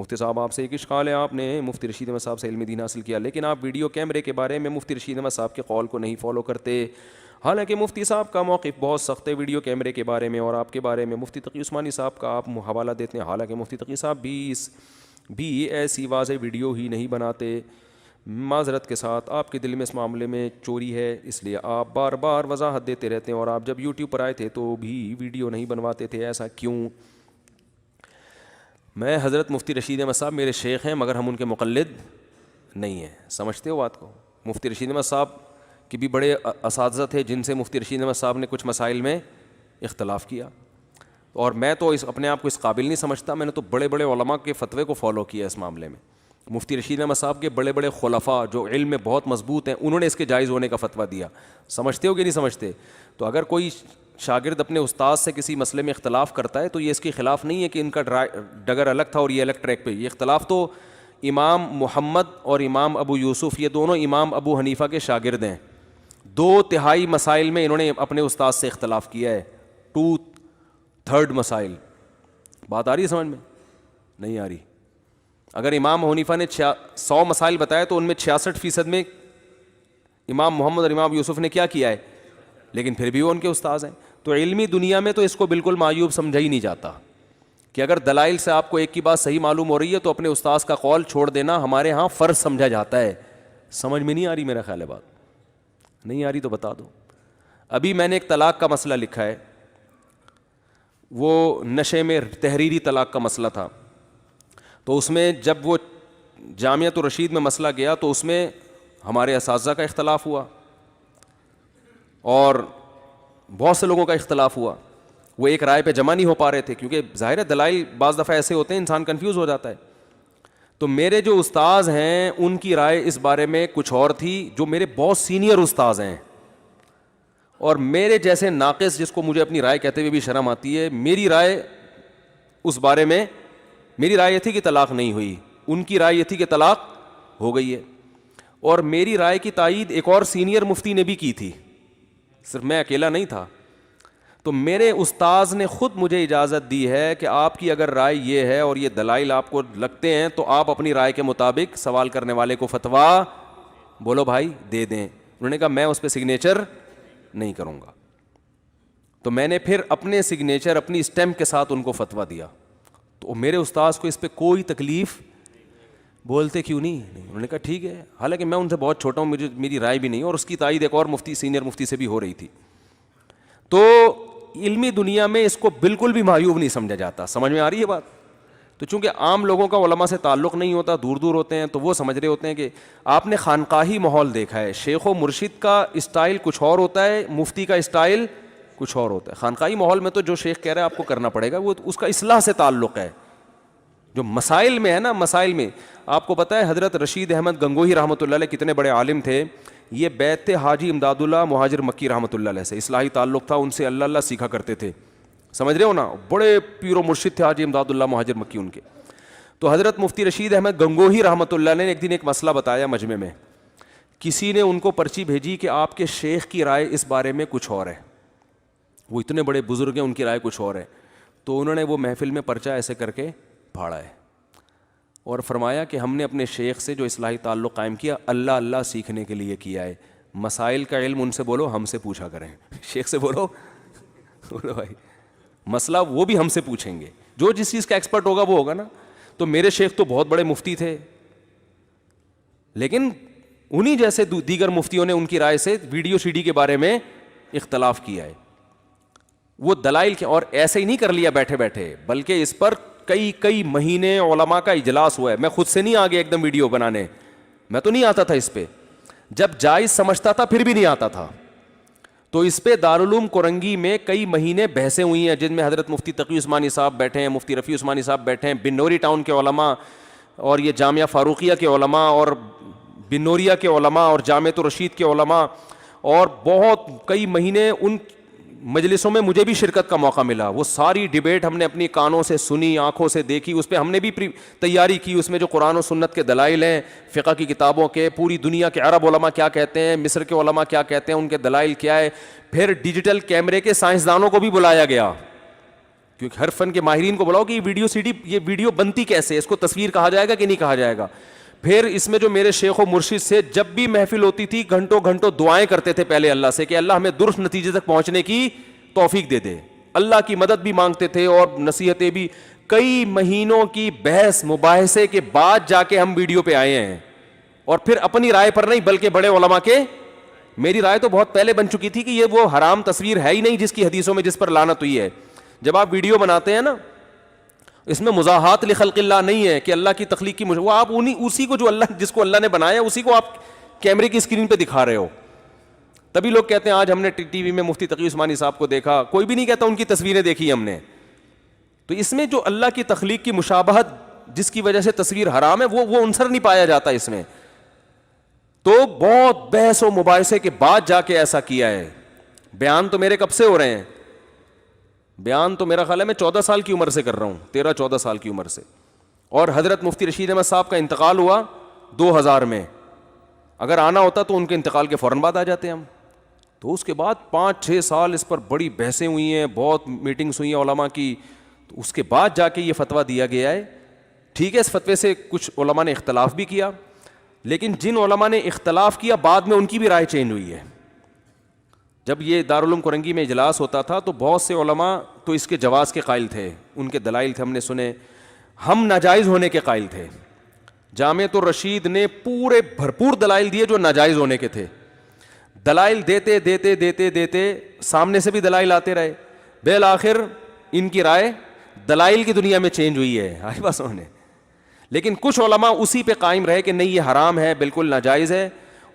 مفتی صاحب آپ سے ایک اشکال ہے، آپ نے مفتی رشید احمد صاحب سے علم دین حاصل کیا، لیکن آپ ویڈیو کیمرے کے بارے میں مفتی رشید احمد صاحب کے قول کو نہیں فالو کرتے. حالانکہ مفتی صاحب کا موقف بہت سخت ہے ویڈیو کیمرے کے بارے میں، اور آپ کے بارے میں مفتی تقی عثمانی صاحب کا آپ حوالہ دیتے ہیں. حالانکہ مفتی تقی صاحب بھی ایسی واضح ویڈیو ہی نہیں بناتے. معذرت کے ساتھ آپ کے دل میں اس معاملے میں چوری ہے، اس لیے آپ بار بار وضاحت دیتے رہتے ہیں. اور آپ جب یوٹیوب پر آئے تھے تو بھی ویڈیو نہیں بنواتے تھے، ایسا کیوں؟ میں حضرت مفتی رشید احمد صاحب میرے شیخ ہیں، مگر ہم ان کے مقلد نہیں ہیں. سمجھتے ہو بات کو؟ مفتی رشید احمد صاحب کے بھی بڑے اساتذہ تھے جن سے مفتی رشید احمد صاحب نے کچھ مسائل میں اختلاف کیا، اور میں تو اپنے آپ کو اس قابل نہیں سمجھتا. میں نے تو بڑے بڑے علماء کے فتوے کو فالو کیا اس معاملے میں. مفتی رشید احمد صاحب کے بڑے بڑے خلفاء جو علم میں بہت مضبوط ہیں، انہوں نے اس کے جائز ہونے کا فتویٰ دیا. سمجھتے ہو کہ نہیں سمجھتے؟ تو اگر کوئی شاگرد اپنے استاد سے کسی مسئلے میں اختلاف کرتا ہے تو یہ اس کے خلاف نہیں ہے کہ ان کا ڈگر الگ تھا اور یہ الگ ٹریک پہ. یہ اختلاف تو امام محمد اور امام ابو یوسف، یہ دونوں امام ابو حنیفہ کے شاگرد ہیں. 2/3 مسائل میں انہوں نے اپنے استاد سے اختلاف کیا ہے. 2/3 مسائل. بات آ رہی ہے سمجھ میں؟ نہیں آ رہی. اگر امام حنیفہ نے 100 مسائل بتائے تو ان میں 66% میں امام محمد اور امام یوسف نے کیا کیا ہے، لیکن پھر بھی وہ ان کے استاذ ہیں. تو علمی دنیا میں تو اس کو بالکل معیوب سمجھا ہی نہیں جاتا کہ اگر دلائل سے آپ کو ایک کی بات صحیح معلوم ہو رہی ہے تو اپنے استاذ کا قول چھوڑ دینا ہمارے ہاں فرض سمجھا جاتا ہے. سمجھ میں نہیں آ رہی؟ میرا خیال ہے بات نہیں آ رہی تو بتا دو. ابھی میں نے ایک طلاق کا مسئلہ لکھا ہے، وہ نشے میں تحریری طلاق کا مسئلہ تھا. تو اس میں جب وہ جامعۃ الرشید میں مسئلہ گیا تو اس میں ہمارے اساتذہ کا اختلاف ہوا اور بہت سے لوگوں کا اختلاف ہوا. وہ ایک رائے پہ جمع نہیں ہو پا رہے تھے کیونکہ ظاہر ہے دلائل بعض دفعہ ایسے ہوتے ہیں انسان کنفیوز ہو جاتا ہے. تو میرے جو استاذ ہیں ان کی رائے اس بارے میں کچھ اور تھی، جو میرے بہت سینئر استاذ ہیں، اور میرے جیسے ناقص جس کو مجھے اپنی رائے کہتے ہوئے بھی شرم آتی ہے، میری رائے اس بارے میں، میری رائے یہ تھی کہ طلاق نہیں ہوئی، ان کی رائے یہ تھی کہ طلاق ہو گئی ہے. اور میری رائے کی تائید ایک اور سینئر مفتی نے بھی کی تھی، صرف میں اکیلا نہیں تھا. تو میرے استاذ نے خود مجھے اجازت دی ہے کہ آپ کی اگر رائے یہ ہے اور یہ دلائل آپ کو لگتے ہیں تو آپ اپنی رائے کے مطابق سوال کرنے والے کو فتویٰ بولو بھائی دے دیں. انہوں نے کہا میں اس پہ سگنیچر نہیں کروں گا. تو میں نے پھر اپنے سگنیچر اپنی اسٹیمپ کے ساتھ ان کو فتویٰ دیا. تو میرے استاذ کو اس پہ کوئی تکلیف، بولتے کیوں نہیں؟ انہوں نے کہا ٹھیک ہے. حالانکہ میں ان سے بہت چھوٹا ہوں، مجھے میری رائے بھی نہیں، اور اس کی تائید ایک اور مفتی سینئر مفتی سے بھی ہو رہی تھی. تو علمی دنیا میں اس کو بالکل بھی معیوب نہیں سمجھا جاتا. سمجھ میں آ رہی ہے بات؟ تو چونکہ عام لوگوں کا علماء سے تعلق نہیں ہوتا، دور دور ہوتے ہیں، تو وہ سمجھ رہے ہوتے ہیں کہ آپ نے خانقاہی ماحول دیکھا ہے، شیخ و مرشد کا اسٹائل کچھ اور ہوتا ہے، مفتی کا اسٹائل کچھ اور ہوتا ہے. خانقاہی ماحول میں تو جو شیخ کہہ رہا ہے آپ کو کرنا پڑے گا، وہ اس کا اصلاح سے تعلق ہے. جو مسائل میں ہے نا، مسائل میں آپ کو پتہ ہے حضرت رشید احمد گنگوہی رحمۃ اللہ علیہ کتنے بڑے عالم تھے. یہ بیت تھے حاجی امداد اللہ مہاجر مکی رحمۃ اللہ علیہ سے، اصلاحی تعلق تھا ان سے، اللہ اللہ سیکھا کرتے تھے. سمجھ رہے ہو نا؟ بڑے پیر و مرشد تھے حاجی امداد اللہ مہاجر مکی ان کے. تو حضرت مفتی رشید احمد گنگوہی رحمۃ اللہ علیہ نے ایک دن ایک مسئلہ بتایا مجمع میں. کسی نے ان کو پرچی بھیجی کہ آپ کے شیخ کی رائے اس بارے میں کچھ اور ہے، وہ اتنے بڑے بزرگ ہیں، ان کی رائے کچھ اور ہے. تو انہوں نے وہ محفل میں پرچہ ایسے کر کے پھاڑا ہے اور فرمایا کہ ہم نے اپنے شیخ سے جو اصلاحی تعلق قائم کیا اللہ اللہ سیکھنے کے لیے کیا ہے. مسائل کا علم ان سے بولو ہم سے پوچھا کریں. شیخ سے بولو بھائی مسئلہ وہ بھی ہم سے پوچھیں گے، جو جس چیز کا ایکسپرٹ ہوگا وہ ہوگا نا. تو میرے شیخ تو بہت بڑے مفتی تھے، لیکن انہی جیسے دیگر مفتیوں نے ان کی رائے سے ویڈیو سی ڈی کے بارے میں اختلاف کیا ہے. وہ دلائل کے، اور ایسے ہی نہیں کر لیا بیٹھے بیٹھے، بلکہ اس پر کئی مہینے علماء کا اجلاس ہوا ہے. میں خود سے نہیں آگے ایک دم ویڈیو بنانے، میں تو نہیں آتا تھا اس پہ، جب جائز سمجھتا تھا پھر بھی نہیں آتا تھا. تو اس پہ دارالعلوم کرنگی میں کئی مہینے بحثیں ہوئی ہیں، جن میں حضرت مفتی تقی عثمانی صاحب بیٹھے ہیں، مفتی رفیع عثمانی صاحب بیٹھے ہیں، بنوری ٹاؤن کے علماء، اور یہ جامعہ فاروقیہ کے علماء، اور بنوریا کے علماء، اور جامعۃ الرشید کے علماء. اور بہت کئی مہینے ان مجلسوں میں مجھے بھی شرکت کا موقع ملا. وہ ساری ڈیبیٹ ہم نے اپنی کانوں سے سنی، آنکھوں سے دیکھی، اس پہ ہم نے بھی تیاری کی. اس میں جو قرآن و سنت کے دلائل ہیں، فقہ کی کتابوں کے، پوری دنیا کے عرب علماء کیا کہتے ہیں، مصر کے علماء کیا کہتے ہیں، ان کے دلائل کیا ہے. پھر ڈیجیٹل کیمرے کے سائنسدانوں کو بھی بلایا گیا. کیونکہ ہر فن کے ماہرین کو بلاؤ کہ یہ ویڈیو سی ڈی، یہ ویڈیو بنتی کیسے ہے، اس کو تصویر کہا جائے گا کہ نہیں کہا جائے گا. پھر اس میں جو میرے شیخ و مرشد سے جب بھی محفل ہوتی تھی گھنٹوں گھنٹوں دعائیں کرتے تھے پہلے اللہ سے کہ اللہ ہمیں درست نتیجے تک پہنچنے کی توفیق دے دے. اللہ کی مدد بھی مانگتے تھے اور نصیحتیں بھی. کئی مہینوں کی بحث مباحثے کے بعد جا کے ہم ویڈیو پہ آئے ہیں, اور پھر اپنی رائے پر نہیں بلکہ بڑے علماء کے. میری رائے تو بہت پہلے بن چکی تھی کہ یہ وہ حرام تصویر ہے ہی نہیں جس کی حدیثوں میں جس پر لعنت ہوئی ہے. جب آپ ویڈیو بناتے ہیں نا, اس میں مزاحات لخلق اللہ نہیں ہے کہ اللہ کی تخلیق کی وہ آپ اسی کو جو اللہ جس کو اللہ نے بنایا اسی کو آپ کیمرے کی اسکرین پہ دکھا رہے ہو. تبھی لوگ کہتے ہیں آج ہم نے ٹی وی میں مفتی تقی عثمانی صاحب کو دیکھا, کوئی بھی نہیں کہتا ان کی تصویریں دیکھی ہم نے. تو اس میں جو اللہ کی تخلیق کی مشابہت جس کی وجہ سے تصویر حرام ہے وہ عنصر نہیں پایا جاتا اس میں. تو بہت بحث و مباحثے کے بعد جا کے ایسا کیا ہے. بیان تو میرے کب سے ہو رہے ہیں, بیان تو میرا خیال ہے میں 14 سال کی عمر سے کر رہا ہوں, 13-14 سال کی عمر سے. اور حضرت مفتی رشید احمد صاحب کا انتقال ہوا 2000 میں. اگر آنا ہوتا تو ان کے انتقال کے فوراً بعد آ جاتے ہم. تو اس کے بعد 5-6 سال اس پر بڑی بحثیں ہوئی ہیں, بہت میٹنگز ہوئی ہیں علماء کی. تو اس کے بعد جا کے یہ فتویٰ دیا گیا ہے. ٹھیک ہے, اس فتوے سے کچھ علماء نے اختلاف بھی کیا, لیکن جن علماء نے اختلاف کیا بعد میں ان کی بھی رائے چینج ہوئی ہے. جب یہ دارالعلوم کرنگی میں اجلاس ہوتا تھا تو بہت سے علماء تو اس کے جواز کے قائل تھے, ان کے دلائل تھے ہم نے سنے. ہم ناجائز ہونے کے قائل تھے. جامعۃ الرشید نے پورے بھرپور دلائل دیے جو ناجائز ہونے کے تھے. دلائل دیتے دیتے دیتے دیتے سامنے سے بھی دلائل آتے رہے. بالآخر ان کی رائے دلائل کی دنیا میں چینج ہوئی ہے, آئی بات سمجھنے. لیکن کچھ علماء اسی پہ قائم رہے کہ نہیں یہ حرام ہے, بالکل ناجائز ہے.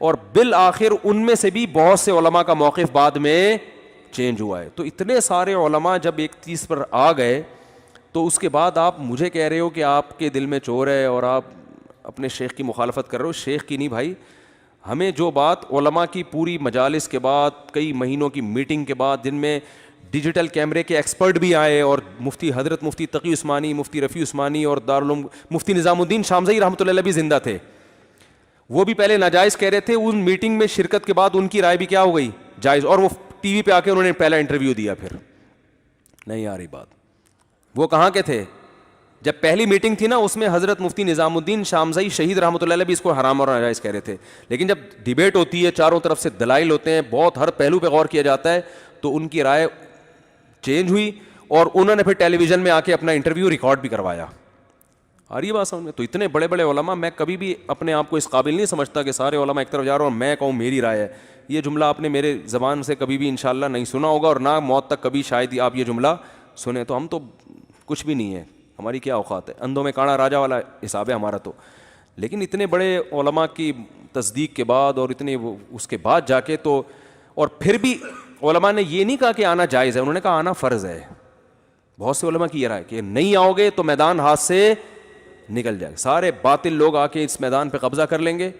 اور بالآخر ان میں سے بھی بہت سے علماء کا موقف بعد میں چینج ہوا ہے. تو اتنے سارے علماء جب ایک چیز پر آ گئے تو اس کے بعد آپ مجھے کہہ رہے ہو کہ آپ کے دل میں چور ہے اور آپ اپنے شیخ کی مخالفت کر رہے ہو. شیخ کی نہیں بھائی, ہمیں جو بات علماء کی پوری مجالس کے بعد کئی مہینوں کی میٹنگ کے بعد جن میں ڈیجیٹل کیمرے کے ایکسپرٹ بھی آئے اور مفتی حضرت مفتی تقی عثمانی, مفتی رفیع عثمانی اور دارالعلوم مفتی نظام الدین شامزئی رحمۃ اللہ علیہ بھی زندہ تھے. وہ بھی پہلے ناجائز کہہ رہے تھے. ان میٹنگ میں شرکت کے بعد ان کی رائے بھی کیا ہو گئی, جائز. اور وہ ٹی وی پہ آ کے انہوں نے پہلا انٹرویو دیا. پھر نہیں آ رہی بات. وہ کہاں کے تھے جب پہلی میٹنگ تھی نا, اس میں حضرت مفتی نظام الدین شامزئی شہید رحمۃ اللہ علیہ بھی اس کو حرام اور ناجائز کہہ رہے تھے. لیکن جب ڈیبیٹ ہوتی ہے, چاروں طرف سے دلائل ہوتے ہیں, بہت ہر پہلو پہ غور کیا جاتا ہے, تو ان کی رائے چینج ہوئی اور انہوں نے پھر ٹیلی ویژن میں آ کے اپنا انٹرویو ریکارڈ بھی کروایا. آ رہی ہے بات سمجھ میں. تو اتنے بڑے بڑے علماء, میں کبھی بھی اپنے آپ کو اس قابل نہیں سمجھتا کہ سارے علماء ایک طرف جا رہا ہوں اور میں کہوں میری رائے ہے. یہ جملہ آپ نے میرے زبان سے کبھی بھی انشاءاللہ نہیں سنا ہوگا اور نہ موت تک کبھی شاید آپ یہ جملہ سنیں. تو ہم تو کچھ بھی نہیں ہے, ہماری کیا اوقات ہے, اندھوں میں کاڑا راجا والا حساب ہے ہمارا تو. لیکن اتنے بڑے علماء کی تصدیق کے بعد اور اتنے اس کے بعد جا کے تو, اور پھر بھی علماء نے یہ نہیں کہا کہ آنا جائز ہے, انہوں نے کہا آنا فرض ہے. بہت سے علماء کی یہ رائے کہ نہیں آؤ گے تو میدان ہاتھ سے نکل جائے گا, سارے باطل لوگ آ کے اس میدان پہ قبضہ کر لیں گے.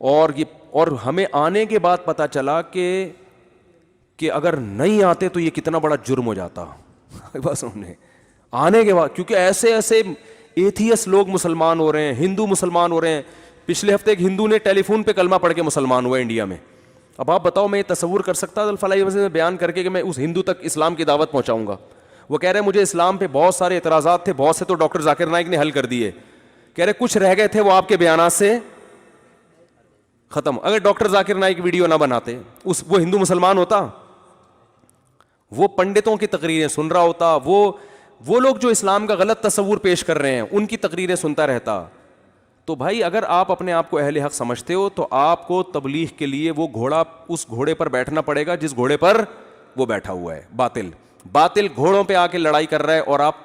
اور ہمیں آنے کے بعد پتہ چلا کہ اگر نہیں آتے تو یہ کتنا بڑا جرم ہو جاتا. بس انہیں آنے کے بعد, کیونکہ ایسے ایسے ایتھیس لوگ مسلمان ہو رہے ہیں, ہندو مسلمان ہو رہے ہیں. پچھلے ہفتے ایک ہندو نے ٹیلی فون پہ کلمہ پڑھ کے مسلمان ہوا انڈیا میں. اب آپ بتاؤ, میں یہ تصور کر سکتا الفلاحی وجہ میں بیان کر کے کہ میں اس ہندو تک اسلام کی دعوت پہنچاؤں گا. وہ کہہ رہے ہیں مجھے اسلام پہ بہت سارے اعتراضات تھے, بہت سے تو ڈاکٹر ذاکر نائک نے حل کر دیے. کہہ رہے کچھ رہ گئے تھے وہ آپ کے بیانات سے ختم. اگر ڈاکٹر ذاکر نائک ویڈیو نہ بناتے وہ ہندو مسلمان ہوتا, وہ پنڈتوں کی تقریریں سن رہا ہوتا, وہ لوگ جو اسلام کا غلط تصور پیش کر رہے ہیں ان کی تقریریں سنتا رہتا. تو بھائی اگر آپ اپنے آپ کو اہل حق سمجھتے ہو تو آپ کو تبلیغ کے لیے وہ گھوڑا, اس گھوڑے پر بیٹھنا پڑے گا جس گھوڑے پر وہ بیٹھا ہوا ہے. باطل گھوڑوں پہ آ کے لڑائی کر رہا ہے اور آپ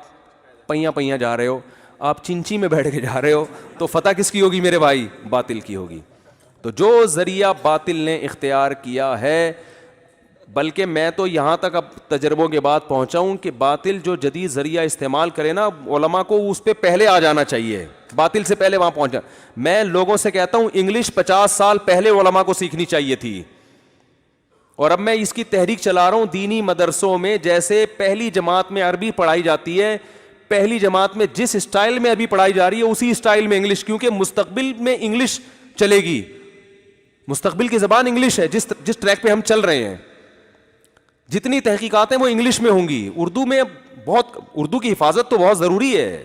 پہیاں جا رہے ہو, آپ چنچی میں بیٹھ کے جا رہے ہو. تو فتح کس کی ہوگی میرے بھائی؟ باطل کی ہوگی. تو جو ذریعہ باطل نے اختیار کیا ہے, بلکہ میں تو یہاں تک اب تجربوں کے بعد پہنچا ہوں کہ باطل جو جدید ذریعہ استعمال کرے نا, علماء کو اس پہ پہلے آ جانا چاہیے, باطل سے پہلے وہاں پہنچا. میں لوگوں سے کہتا ہوں انگلش 50 سال پہلے علماء کو سیکھنی چاہیے تھی. اور اب میں اس کی تحریک چلا رہا ہوں دینی مدرسوں میں. جیسے پہلی جماعت میں عربی پڑھائی جاتی ہے, پہلی جماعت میں جس اسٹائل میں عربی پڑھائی جا رہی ہے اسی اسٹائل میں انگلش, کیونکہ مستقبل میں انگلش چلے گی. مستقبل کی زبان انگلش ہے, جس ٹریک پہ ہم چل رہے ہیں. جتنی تحقیقات ہیں وہ انگلش میں ہوں گی. اردو میں بہت اردو کی حفاظت تو بہت ضروری ہے.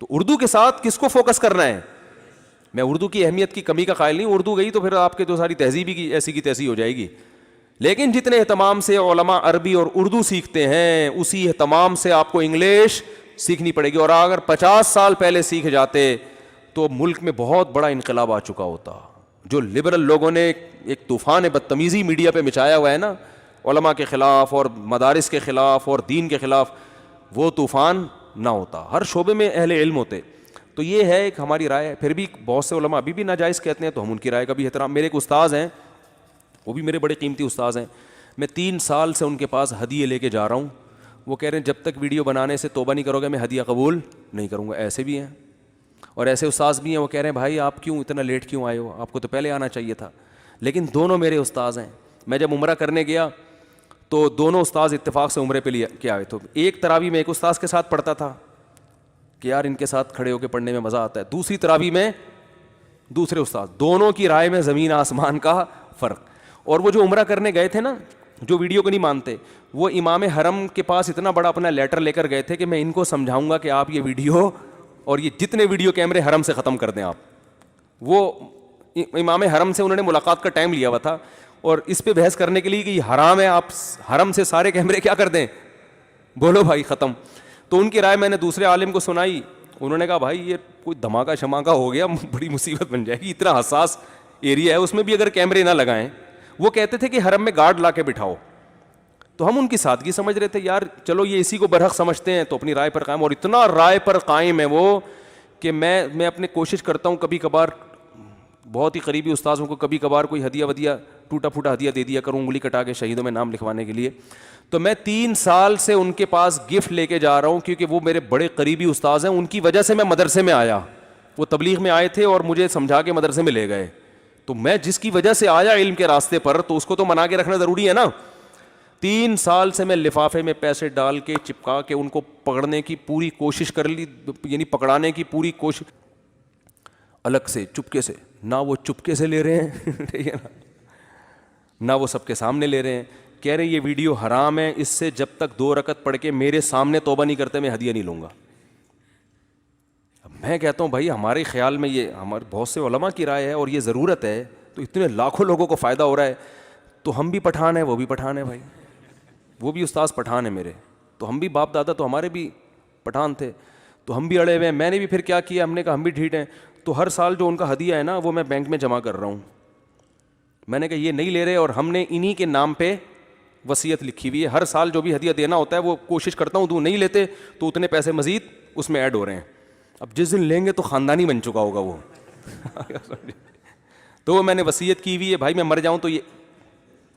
تو اردو کے ساتھ کس کو فوکس کرنا ہے؟ میں اردو کی اہمیت کی کمی کا قائل نہیں. اردو گئی تو پھر آپ کے جو ساری تہذیبی کی ایسی کی تیسی ہو جائے گی. لیکن جتنے اہتمام سے علماء عربی اور اردو سیکھتے ہیں اسی اہتمام سے آپ کو انگلش سیکھنی پڑے گی. اور اگر 50 سال پہلے سیکھ جاتے تو ملک میں بہت بڑا انقلاب آ چکا ہوتا. جو لبرل لوگوں نے ایک طوفان بدتمیزی میڈیا پہ مچایا ہوا ہے نا, علماء کے خلاف اور مدارس کے خلاف اور دین کے خلاف, وہ طوفان نہ ہوتا. ہر شعبے میں اہل علم ہوتے. تو یہ ہے ایک ہماری رائے ہے. پھر بھی بہت سے علماء ابھی بھی ناجائز کہتے ہیں تو ہم ان کی رائے کا بھی احترام. میرے ایک استاذ ہیں, وہ بھی میرے بڑے قیمتی استاذ ہیں, میں 3 سال سے ان کے پاس ہدیے لے کے جا رہا ہوں. وہ کہہ رہے ہیں جب تک ویڈیو بنانے سے توبہ نہیں کرو گے میں ہدیہ قبول نہیں کروں گا. ایسے بھی ہیں اور ایسے استاذ بھی ہیں, وہ کہہ رہے ہیں بھائی آپ کیوں اتنا لیٹ کیوں آئے ہو, آپ کو تو پہلے آنا چاہیے تھا. لیکن دونوں میرے استاذ ہیں. میں جب عمرہ کرنے گیا تو دونوں استاذ اتفاق سے عمرے پہ لے کے آئے. تو ایک تراویح میں ایک استاذ کے ساتھ پڑھتا تھا کہ یار ان کے ساتھ کھڑے ہو کے پڑھنے میں مزہ آتا ہے. دوسری تراویح میں دوسرے استاذ. دونوں کی رائے میں زمین آسمان کا فرق. اور وہ جو عمرہ کرنے گئے تھے نا, جو ویڈیو کو نہیں مانتے, وہ امام حرم کے پاس اتنا بڑا اپنا لیٹر لے کر گئے تھے کہ میں ان کو سمجھاؤں گا کہ آپ یہ ویڈیو اور یہ جتنے ویڈیو کیمرے حرم سے ختم کر دیں آپ. وہ امام حرم سے انہوں نے ملاقات کا ٹائم لیا ہوا تھا اور اس پہ بحث کرنے کے لیے کہ یہ حرام ہے, آپ حرم سے سارے کیمرے کیا کر دیں, بولو بھائی ختم. تو ان کی رائے میں نے دوسرے عالم کو سنائی. انہوں نے کہا بھائی یہ کوئی دھماکہ شماکہ ہو گیا, بڑی مصیبت بن جائے گی, اتنا حساس ایریا ہے اس میں بھی اگر کیمرے نہ لگائیں. وہ کہتے تھے کہ حرم میں گارڈ لا کے بٹھاؤ. تو ہم ان کی سادگی سمجھ رہے تھے, یار چلو یہ اسی کو برحق سمجھتے ہیں تو اپنی رائے پر قائم. اور اتنا رائے پر قائم ہے وہ کہ میں اپنے کوشش کرتا ہوں کبھی کبھار بہت ہی قریبی استاذوں کو کبھی کبھار کوئی ہدیہ ودیہ ٹوٹا پھوٹا ہدیہ دے دیا کروں, انگلی کٹا کے شہیدوں میں نام لکھوانے کے لیے. تو میں 3 سال سے ان کے پاس گفٹ لے کے جا رہا ہوں کیونکہ وہ میرے بڑے قریبی استاذ ہیں. ان کی وجہ سے میں مدرسے میں آیا. وہ تبلیغ میں آئے تھے اور مجھے سمجھا کے مدرسے میں لے گئے. تو میں جس کی وجہ سے آیا علم کے راستے پر تو اس کو تو منا کے رکھنا ضروری ہے نا. 3 سال سے میں لفافے میں پیسے ڈال کے چپکا کے ان کو پکڑنے کی پوری کوشش کر لی, یعنی پکڑانے کی پوری کوشش, الگ سے چپکے سے. نہ وہ چپکے سے لے رہے ہیں ٹھیک ہے نا, نہ وہ سب کے سامنے لے رہے ہیں. کہہ رہے یہ ویڈیو حرام ہے, اس سے جب تک 2 رکعت پڑھ کے میرے سامنے توبہ نہیں کرتے میں ہدیہ نہیں لوں گا. اب میں کہتا ہوں بھائی ہمارے خیال میں یہ ہمارے بہت سے علماء کی رائے ہے اور یہ ضرورت ہے, تو اتنے لاکھوں لوگوں کو فائدہ ہو رہا ہے. تو ہم بھی پٹھان ہیں, وہ بھی پٹھان ہیں بھائی, وہ بھی استاذ پٹھان ہیں میرے. تو ہم بھی باپ دادا تو ہمارے بھی پٹھان تھے, تو ہم بھی اڑے ہوئے ہیں. میں نے بھی پھر کیا کیا, ہم نے کہا ہم بھی ڈھیٹ ہیں. تو ہر سال جو ان کا ہدیہ ہے نا وہ میں بینک میں جمع کر رہا ہوں. میں نے کہا یہ نہیں لے رہے, اور ہم نے انہی کے نام پہ وصیت لکھی ہوئی ہے. ہر سال جو بھی ہدیہ دینا ہوتا ہے وہ کوشش کرتا ہوں دوں, نہیں لیتے تو اتنے پیسے مزید اس میں ایڈ ہو رہے ہیں. اب جس دن لیں گے تو خاندانی بن چکا ہوگا وہ. تو وہ میں نے وصیت کی ہوئی ہے بھائی, میں مر جاؤں تو یہ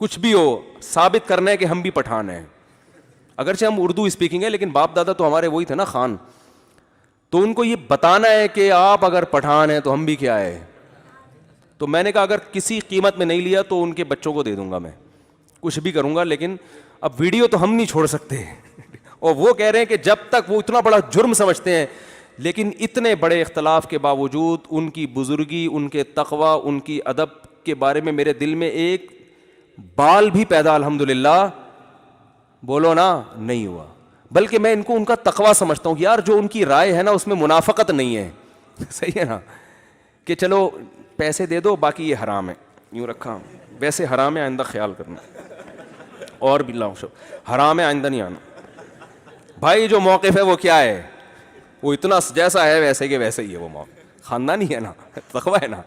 کچھ بھی ہو ثابت کرنا ہے کہ ہم بھی پٹھان ہیں. اگرچہ ہم اردو اسپیکنگ ہے لیکن باپ دادا تو ہمارے وہی تھے نا خان. تو ان کو یہ بتانا ہے کہ آپ اگر پٹھان ہیں تو ہم بھی کیا ہے. تو میں نے کہا اگر کسی قیمت میں نہیں لیا تو ان کے بچوں کو دے دوں گا, میں کچھ بھی کروں گا. لیکن اب ویڈیو تو ہم نہیں چھوڑ سکتے. اور وہ کہہ رہے ہیں کہ جب تک, وہ اتنا بڑا جرم سمجھتے ہیں, لیکن اتنے بڑے اختلاف کے باوجود ان کی بزرگی, ان کے تقوی, ان کی ادب کے بارے میں میرے دل میں ایک بال بھی پیدا الحمدللہ بولو نا نہیں ہوا. بلکہ میں ان کو ان کا تقوی سمجھتا ہوں کہ یار جو ان کی رائے ہے نا اس میں منافقت نہیں ہے. صحیح ہے نا, کہ چلو پیسے دے دو باقی یہ حرام ہے, یوں رکھا ویسے حرام ہے آئندہ خیال کرنا, اور باللہ حرام ہے آئندہ نہیں آنا. بھائی جو موقف ہے وہ کیا ہے, وہ اتنا جیسا ہے ویسے کہ ویسے ہی ہے. وہ موقف خاندانی ہے نا, تقوی ہے نا.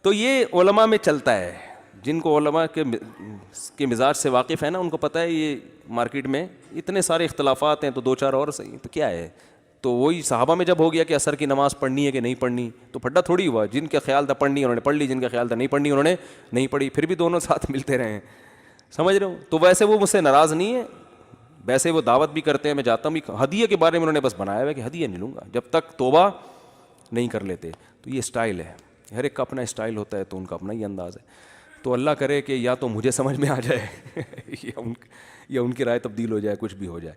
تو یہ علماء میں چلتا ہے, جن کو علماء کے مزاج سے واقف ہے نا ان کو پتہ ہے یہ مارکیٹ میں اتنے سارے اختلافات ہیں تو 2-4 اور صحیح تو کیا ہے. تو وہی صحابہ میں جب ہو گیا کہ عصر کی نماز پڑھنی ہے کہ نہیں پڑھنی, تو پھڈا تھوڑی ہوا. جن کا خیال تھا پڑھنی انہوں نے پڑھ لی, جن کا خیال تھا نہیں پڑھنی انہوں نے نہیں پڑھی, پھر بھی دونوں ساتھ ملتے رہے ہیں. سمجھ رہے ہو. تو ویسے وہ مجھ سے ناراض نہیں ہے, ویسے وہ دعوت بھی کرتے ہیں, میں جاتا ہوں. ہدیے کے بارے میں انہوں نے بس بنایا ہوا کہ ہدیہ نہیں لوں گا جب تک توبہ نہیں کر لیتے. تو یہ اسٹائل ہے, ہر ایک کا اپنا اسٹائل ہوتا ہے, تو ان کا اپنا ہی انداز ہے. تو اللہ کرے کہ یا تو مجھے سمجھ میں آ جائے یا ان کی رائے تبدیل ہو جائے, کچھ بھی ہو جائے.